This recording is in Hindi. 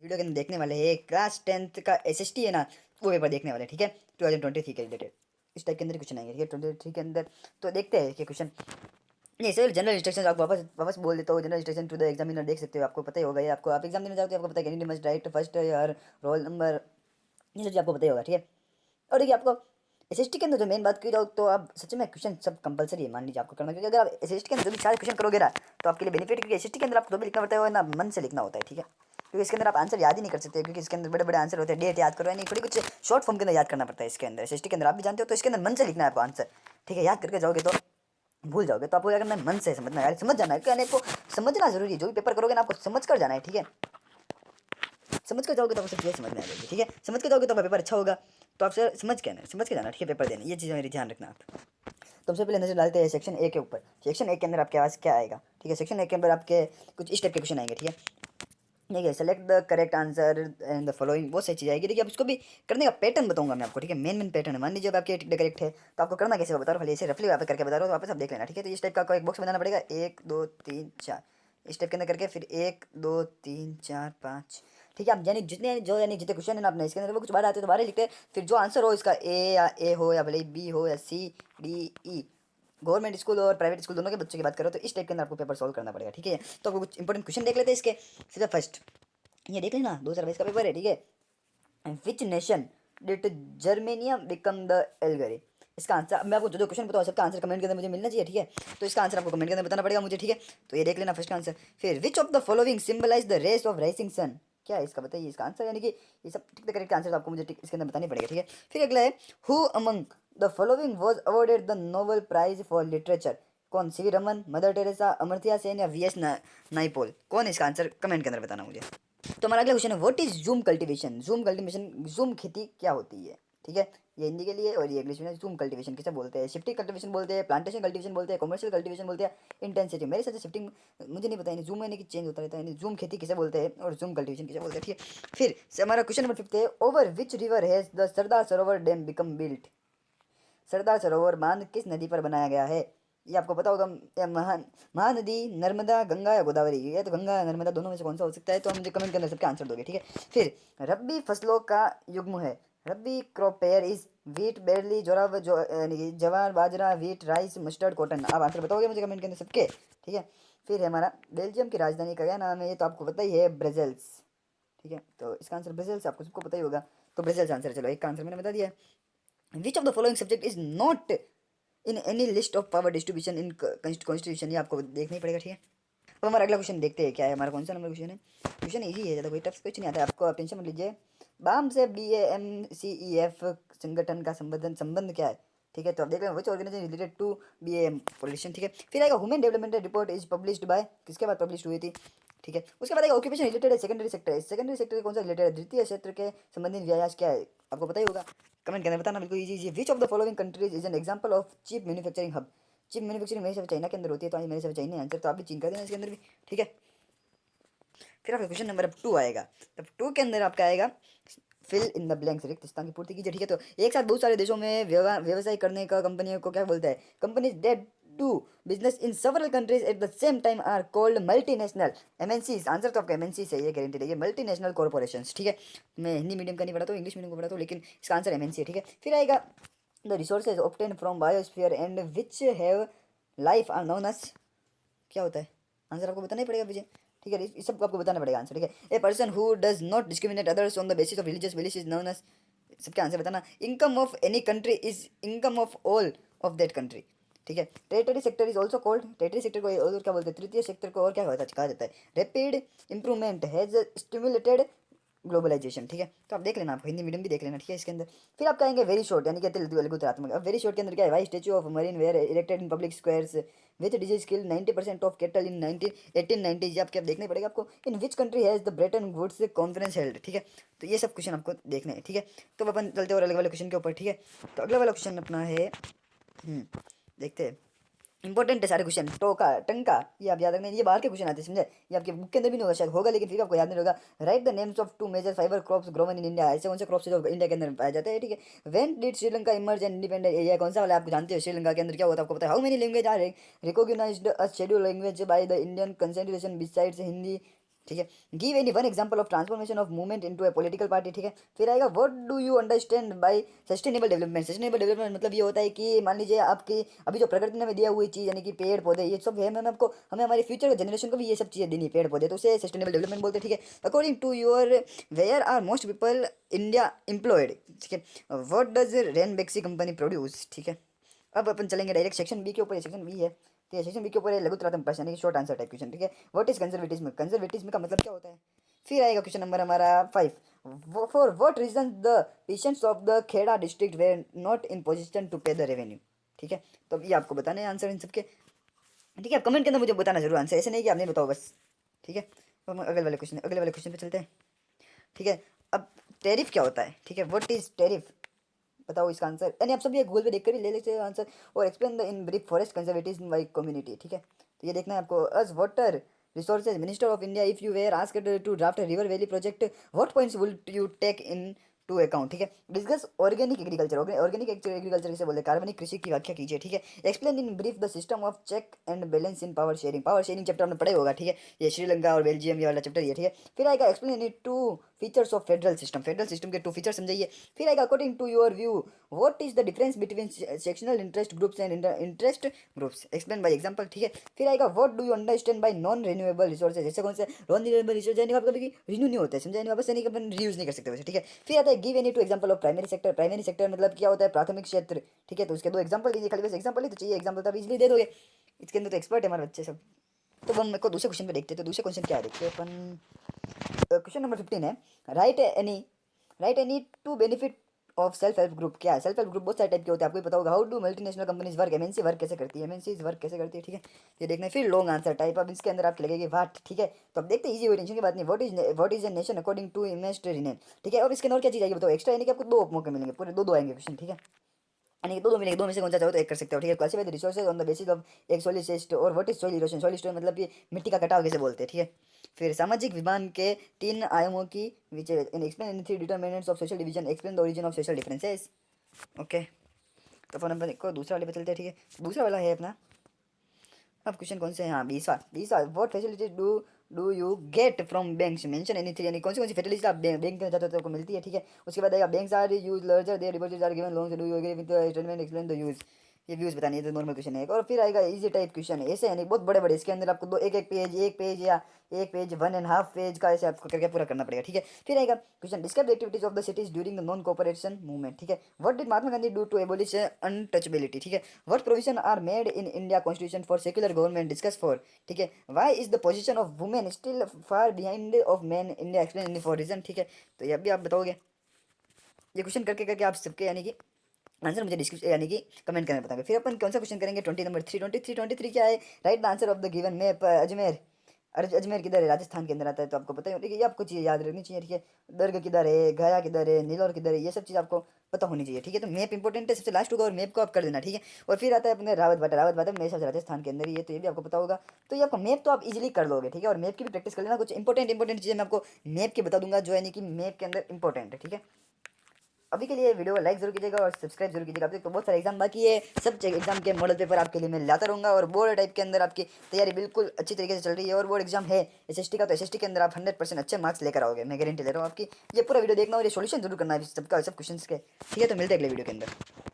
वीडियो के अंदर देखने वाले हैं क्लास 10th का एसएसटी है ना, वो पेपर देखने वाले हैं, ठीक है। 2023 के रिलेटेड इस टाइप के अंदर क्वेश्चन आएंगे, ठीक है, 23 के अंदर। तो देखते हैं कि क्वेश्चन ये सर जनरल इंस्ट्रक्शंस आपको वापस वापस बोल देता हूँ। General instruction to the examiner देख सकते हो, आपको पता ही होगा ये। आपको आप एग्जाम देने जाते हो, आपको पता है candidate must write first year roll number, ये सब चीज़ आपको पता ही होगा, ठीक है। और देखिए आपको एसएसटी के अंदर जो मेन बात की जाओ तो आप सच में क्वेश्चन सब कंपलसरी है, मान लीजिए आपको करना, क्योंकि अगर आप एसएसटी के अंदर जो भी सारे क्वेश्चन करोगे ना तो आपके लिए बेनिफिट है, क्योंकि एसएसटी के अंदर आपको जो भी लिखना पड़ता है वो ना मन से लिखना होता है, ठीक है। क्योंकि इसके अंदर आप आंसर याद ही नहीं कर सकते, क्योंकि इसके अंदर बड़े बड़े आंसर होते हैं, डेट याद करो या नहीं, थोड़ी कुछ शॉर्ट फॉर्म के अंदर याद करना पड़ता है इसके अंदर। एसएसटी के अंदर आप भी जानते हो, तो इसके अंदर मन से लिखना है आपको आंसर, ठीक है। याद करके जाओगे तो भूल जाओगे, तो आपको क्या करना है, मन से समझना है, समझ जाना है, कहने को समझना जरूरी है। जो भी पेपर करोगे ना आपको समझ कर जाना है, ठीक है। समझ कर जाओगे तो आपको सब चीज़ें समझ में आ जाएगी, ठीक है। समझ कर जाओगे तो आपका पेपर अच्छा होगा। तो आपसे समझ के जाना, ठीक है, पेपर देने, ये चीज़ मेरी ध्यान रखना आप। तो सबसे पहले नजर डालते हैं सेक्शन ए के ऊपर। सेक्शन ए के अंदर आपके पास क्या आएगा, ठीक है। सेक्शन ए के अंदर आपके कुछ इस टाइप के क्वेश्चन आएंगे, ठीक है। देखिए select the correct answer and the following, बहुत सही चीज़ आएगी। देखिए अब इसको भी करने का पैटर्न बताऊंगा मैं आपको, ठीक है। मेन पैटर्न है, मान लीजिए अब आपके टिक करेक्ट है तो आपको करना कैसे बता रहा हूँ, खाली ऐसे रफली वहाँ पे करके बता रहा हूँ, तो वापस आप देख लेना, ठीक है। तो इस टाइप का आपको एक बॉक्स बनाना पड़ेगा, 1 2 3 4 इस टाइप के अंदर करके, फिर 1 2 3 4 5, ठीक है। आप यानी जितने क्वेश्चन है ना अपने इसके अंदर वो कुछ बाहर आते हैं तो बाहर लिखते हैं, फिर जो आंसर हो इसका ए हो या भले बी हो या C D E, government school और प्राइवेट स्कूल दोनों के बच्चों की बात करो तो इस टाइप के अंदर आपको पेपर सॉल्व करना पड़ेगा, ठीक है। तो आपको कुछ इंपॉर्टेंट क्वेश्चन देख लेते हैं इसके। सीधा फर्स्ट ये देख लेना, 2022 का पेपर है, ठीक है। Which nation did Germania become the allegory, इसका आंसर मैं आपको जो जो क्वेश्चन बताऊँ सबका आंसर कमेंट के अंदर मुझे मिलना चाहिए, ठीक है। तो इसका आंसर आपको कमेंट के अंदर बताना पड़ेगा मुझे, ठीक है। तो ये देख लेना फर्स्ट का आंसर। फिर which of the following symbolize the race of rising sun, क्या है इसका बताइए इसका आंसर, यानी कि ये सब ठीक करेक्ट आंसर आपको मुझे इसके अंदर बताने पड़ेगा, ठीक है। फिर अगला है who among the following was awarded the Nobel prize for literature, कौन, C V Raman, Mother Teresa, Amartya Sen या वीएस नाइपोल, कौन है इसका आंसर कमेंट के अंदर बताना मुझे। तो हमारा अगला क्वेश्चन है what is zoom cultivation, zoom खेती क्या होती है, ठीक है। ये हिंदी के लिए और ये इंग्लिश में। जूम कल्टीवेशन किसे बोलते हैं, शिफ्टिंग कल्टीवेशन बोलते हैं, प्लांटेशन कल्टीवेशन बोलते हैं, कमर्शियल कल्टीवेशन बोलते हैं, इंटेंसिटी, मेरे साथ शिफ्टिंग मुझे नहीं पता, जूम यानी कि चेंज होता रहता है, जूम खेती किसे बोलते हैं और जूम कल्टीवेशन किसे बोलते हैं, ठीक है। फिर से हमारा क्वेश्चन नंबर 5 है over which river has the Sardar Sarovar dam become built, Sardar Sarovar बांध किस नदी पर बनाया गया है, ये आपको पता होगा। महानदी, नर्मदा, गंगा या गोदावरी, ये तो गंगा या नर्मदा दोनों में से कौन सा हो सकता है, तो आप मुझे कमेंट के अंदर सबके आंसर दोगे, ठीक है। फिर रबी फसलों का युग्म है, rabi crop pair is wheat, barley, यानी कि jowar, bajra, wheat, rice, mustard, cotton, आप आंसर बताओगे मुझे कमेंट के अंदर सबके, ठीक है। फिर है हमारा बेल्जियम की राजधानी का क्या नाम है, ये तो आपको पता ही है, ब्रजल्स, ठीक है। तो इसका आंसर ब्रजल्स आपको सबको पता ही होगा, तो ब्रजल्स आंसर। चलो एक का आंसर मैंने बता दिया है। विच of the following subject is not in any list of power distribution in constitution, ये आपको देखना ही पड़ेगा, ठीक है। अब हमारा अगला क्वेश्चन देखते हैं क्या है, हमारा कौन सा नंबर क्वेश्चन है। क्वेश्चन इजी है, ज़्यादा कोई टफ कुछ नहीं आता है आपको, आप टेंशन मत लीजिए। बाम से BAMCEF संगठन का संबंध क्या है, ठीक है। तो आप देख रहे हैं which organisation related to BAM politician, ठीक है। फिर आएगा human development report is published by, किसके बाद पब्लिश हुई थी, ठीक है। उसके बाद आएगा ऑक्यूपेशन रिलेटेड है, सेकेंडरी सेक्टर है, सेकेंडरी सेक्टर के कौन सा रिलेटेड है, द्वितीय क्षेत्र के संबंधित व्यायास क्या है, आपको पता ही होगा, कमेंट के अंदर बताना बिल्कुल easy. Which of the following countries is an example of cheap manufacturing hub, chip manufacturing मेरे से चाइना के अंदर होती है, तो आज मेरे से चाइना आंसर, तो आप भी चीन कर देना इसके अंदर भी, ठीक है। फिर आपका क्वेश्चन नंबर 2 आएगा, तब 2 के अंदर आपका आएगा फिल इन द ब्लैंक्स, रिक्त स्थान की पूर्ति कीजिए, ठीक है। तो एक साथ बहुत सारे देशों में व्यवसाय करने का कंपनियों को क्या बोलता है, companies that do business in several countries at the same time are called multinational MNCs, answer तो आपका एमएनसी से ये गारंटी है, मल्टीनेशनल कॉर्पोरेशंस, ठीक है। मैं हिंदी मीडियम का नहीं पढ़ा तो इंग्लिश मीडियम को पढ़ा तो, लेकिन इसका आंसर एमएनसी है, ठीक है। फिर आएगा the resources obtain from biosphere and which have life are known as, क्या होता है, आंसर आपको बताना ही पड़ेगा मुझे, ठीक है। इस सबको आपको बताना पड़ेगा आंसर, ठीक है। A person who does not discriminate others on the basis of religious belief is known as, सबके आंसर बताना। Income of any country is income of all of that country, ठीक है। Territory sector is also called, territory sector को और क्या बोलते हैं, तृतीय सेक्टर को और क्या कहा जाता है, rapid improvement has stimulated globalisation, ठीक है। तो आप देख लेना, आप हिंदी मीडियम भी देख लेना, ठीक है इसके अंदर। फिर आप कहेंगे वेरी शॉर्ट यानी कि लघुतरात्मक। अब वेरी शॉर्ट के अंदर क्या है, why statue of marine were erected in public squares which disease kill 90% of cattle in 1890, आपके आप देखने पड़ेगा आपको। In which country has the Bretton Woods conference held, ठीक है। तो ये सब क्वेश्चन आपको देखने हैं, ठीक है। तो अपन चलते और अगले वाले क्वेश्चन के ऊपर, ठीक है। तो अगला वाला क्वेश्चन अपना है, देखते हैं, इंपॉर्टेंट है सारे क्वेश्चन, टोका टंका ये आप याद रखना, ये बाहर के क्वेश्चन आते हैं समझे, ये आपके बुक के अंदर भी नहीं होगा, शायद होगा लेकिन फिर आपको याद नहीं होगा। Write the names of 2 major fibre crops grown in India, ऐसे कौन से क्रॉप्स जो इंडिया के अंदर पाए जाते हैं, ठीक है। When did Sri Lanka emerge and independent, ये कौन सा वाला आप जानते हो, श्रीलंका के अंदर क्या होता है आपको पता है। How many language are recognised a schedule language by the Indian constitution besides Hindi ठीक है। Give any one example of transformation of movement into a political party, ठीक है। फिर आएगा what do you understand by sustainable development. Sustainable development मतलब ये होता है कि मान लीजिए आपकी अभी जो प्रकृति ने हमें दिया हुई चीज़ यानी कि पेड़ पौधे ये सब है, हमें आपको हमें हमारे फ्यूचर जनरेशन को भी ये सब चीज़ें देनी है, पेड़ पौधे, तो उसे सस्टेनेबल डेवलपमेंट बोलते हैं, ठीक है। According to your where are most people India employed, ठीक है। What does Ranbaxy company produce, ठीक है। अब अपन चलेंगे डायरेक्ट सेक्शन बी के ऊपर। सेक्शन बी है, ठीक है। सेक्शन बी के ऊपर है लघुतरात्मक प्रश्न यानी कि शॉर्ट आंसर टाइप क्वेश्चन, ठीक है। व्हाट इज कंजर्वेटिज्म, कंजर्वेटिज्म का मतलब क्या होता है। फिर आएगा क्वेश्चन नंबर हमारा 5, for what reason the peasants of the Kheda district were not in position to pay the revenue, ठीक है। तो अब ये आपको बताना है आंसर इन सबके, ठीक है। आप कमेंट के अंदर मुझे बताना जरूर आंसर, ऐसे नहीं कि आप नहीं बताओ बस, ठीक है। तो हम अगले वाले क्वेश्चन पे चलते हैं, ठीक है। अब टैरिफ क्या होता है, ठीक है। व्हाट इज टैरिफ, बताओ इसका आंसर, यानी आप सब ये गूगल पे देख कर ही ले लेते हो आंसर। और explain the in brief forest conservatism by community, ठीक है। तो ये देखना है आपको। As water resources minister of India if you were asked to draft river valley project what points will you take into account, ठीक है। Discuss organic agriculture, organic agriculture किसे बोलते हैं, कार्बनिक कृषि की व्याख्या कीजिए, ठीक है। Explain in brief the system of check and balance in power sharing, power sharing chapter आपने पढ़ा होगा, ठीक है। ये श्रीलंका और बेल्जियम ये वाला चैप्टर ये, ठीक है। फिर आएगा explain in two features of federal system, federal system के 2 फीचर समझाइए। फिर आएगा according to your view what is the difference between sectional interest groups and interest groups, explain by example, ठीक है। फिर आएगा what do you understand by non renewable resources, जैसे कौन से नॉन रिन्यूएबल रिसोर्स यानी कभी रिन्यू नहीं होते, समझा, यानी वापस यानी कि अपन रीयूज नहीं कर सकते वैसे, ठीक है। फिर आता है give any two example of primary sector, primary sector मतलब क्या होता है, प्राथमिक क्षेत्र, ठीक है। तो उसके 2 एग्जांपल दीजिए, खाली बस एग्जांपल ही तो चाहिए, एग्जांपल तो आप इजीली दे दोगे, इसके अंदर तो एक्सपर्ट है हमारे बच्चे सब। तो हम मेरे को दूसरे क्वेश्चन पे देखते हैं, तो दूसरे क्वेश्चन क्या है देखते हैं अपन। क्वेश्चन नंबर 15 है, right any two benefit of self help group. क्या है सेल्फ हेल्प ग्रुप, बहुत सारे टाइप के होते हैं, आपको ही पता होगा। How do multinational companies work, MNC work कैसे करती है, एमएनसी वर्क कैसे करती है, ठीक है। ये देखना है। फिर लॉन्ग आंसर टाइप, अब इसके अंदर आपके लगेगी वाट, ठीक है। तो अब देखते हैं, इजी हुई, टेंशन की बात नहीं। What is a nation according to Ernest Renan, ठीक है। अब इसके अंदर क्या चीज़ आएगी बताओ एक्स्ट्रा, यानी कि आपको 2 मौके मिलेंगे, पूरे दो आएंगे क्वेश्चन, ठीक है। यानी कि दो मिलेंगे, 2 में से कौन सा चाहो तो एक कर सकते हो, ठीक है। Classify the resources on the basis of एक सॉलिड टेस्ट और what is soil erosion, soil erosion मतलब कि मिट्टी का कटाव कैसे बोलते हैं, ठीक है। फिर सामाजिक विभाजन के 3 आयामों की which explain in 3 determinants of social division, explain the origin of social differences, okay. तो अपन अपन को दूसरा वाले पे चलते हैं, ठीक है। दूसरा वाला है अपना, अब क्वेश्चन कौन से हैं, हाँ 20 what facilities do you get from banks, mention anything, यानी कौन सी फैसिलिटीज आप बैंक में जाते हो तो आपको मिलती है, ठीक है। उसके बाद आएगा banks are use larger their deposits are given loans, do you agree with the statement, explain the use, ये व्यूज बतानी है, तो नॉर्मल क्वेश्चन है एक। और फिर आएगा इजी टाइप क्वेश्चन है, ऐसे यानी बहुत बड़े बड़े, इसके अंदर आपको दो एक पेज या एक पेज 1.5 पेज का ऐसे आपको करके पूरा करना पड़ेगा, ठीक है। फिर आएगा question describe the activities of the cities during the non cooperation movement, ठीक है। What did Mahatma Gandhi do to abolish untouchability, ठीक है। What provision are made in India constitution for secular government, discuss for, ठीक है। Why is the position of women still far behind of men India, explain for reason, ठीक है। तो ये अभी आप बताओगे, ये क्वेश्चन करके करके आप सबके यानी कि आंसर मुझे डिस्क्रिप्शन यानी कि कमेंट करने बताएंगे। फिर अपन कौन सा क्वेश्चन करेंगे 20 नंबर 3 क्या है, right the answer of the given map, Ajmer, Ajmer किधर है, राजस्थान के अंदर आता है, तो आपको पता ही होगा, ये आपको चीज़ याद रखनी चाहिए, ठीक है। दर्ग किधर है, गया किधर है, नीलौर किधर है, ये सब चीज़ आपको पता होनी चाहिए, ठीक है। तो मैप इंपॉर्टेंट है, सबसे लास्ट होगा और मैप को आप कर देना, ठीक है। और फिर आता है अपने रावत बाटा मेरे हिसाब से राजस्थान के अंदर ही है, तो ये भी आपको पता होगा। तो ये आपको मैप तो आप इजीली कर लोगे, ठीक है। और मैप की भी प्रैक्टिस कर लेना, कुछ इंपॉर्टेंट चीज़ें मैं आपको मैप की बता दूंगा जो यानी कि मैप के अंदर इंपॉर्टेंट है, ठीक है। अभी के लिए वीडियो को लाइक जरूर कीजिएगा और सब्सक्राइब जरूर कीजिएगा। अभी तो बहुत सारे एग्जाम बाकी है, सब एग्जाम के मॉडल पेपर आपके लिए मैं लाता रहूँगा। और बोर्ड टाइप के अंदर आपकी तैयारी बिल्कुल अच्छी तरीके से चल रही है। और बोर्ड एग्जाम है एसएसटी का, तो एसएसटी के अंदर आप 100% अच्छे मार्क्स लेकर आओगे, मैं गारंटी ले रहा हूँ आपकी। ये पूरा वीडियो देखना और ये सोल्यूशन जरूर करना है सबका, सब क्वेश्चन के, ठीक है। तो मिलते हैं अगले वीडियो के अंदर।